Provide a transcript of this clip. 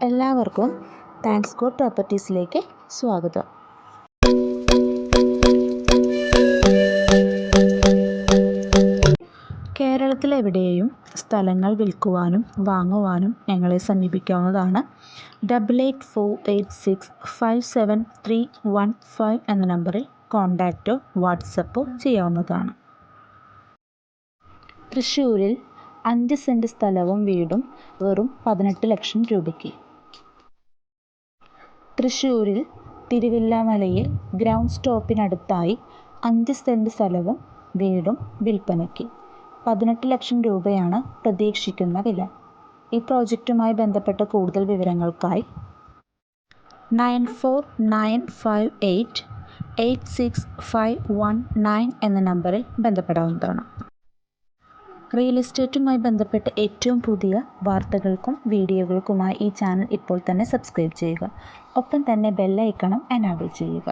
എല്ലാവർക്കും thanks God പ്രോപ്പർട്ടീസിലേക്ക് സ്വാഗതം. കേരളത്തിലെവിടെയും സ്ഥലങ്ങൾ വിൽക്കുവാനും വാങ്ങുവാനും ഞങ്ങളെ സമീപിക്കാവുന്നതാണ്. 8848657315 എന്ന നമ്പറിൽ കോൺടാക്റ്റോ വാട്സപ്പോ ചെയ്യാവുന്നതാണ്. തൃശ്ശൂരിൽ 5 സെൻറ് സ്ഥലവും വീടും വെറും 18 ലക്ഷം രൂപയ്ക്ക്. തൃശ്ശൂരിൽ തിരുവില്ലാമലയിൽ ഗ്രൗണ്ട് സ്റ്റോപ്പിനടുത്തായി 5 സെൻറ് സ്ഥലവും വീടും വിൽപ്പനയ്ക്ക്. 18 ലക്ഷം രൂപയാണ് പ്രതീക്ഷിക്കുന്ന വില. ഈ പ്രോജക്റ്റുമായി ബന്ധപ്പെട്ട കൂടുതൽ വിവരങ്ങൾക്കായി 9495886519 എന്ന നമ്പറിൽ ബന്ധപ്പെടാവുന്നതാണ്. റിയൽ എസ്റ്റേറ്റുമായി ബന്ധപ്പെട്ട ഏറ്റവും പുതിയ വാർത്തകൾക്കും വീഡിയോകൾക്കുമായി ഈ ചാനൽ ഇപ്പോൾ തന്നെ സബ്സ്ക്രൈബ് ചെയ്യുക. ഒപ്പം തന്നെ ബെൽ ഐക്കണും എനേബിൾ ചെയ്യുക.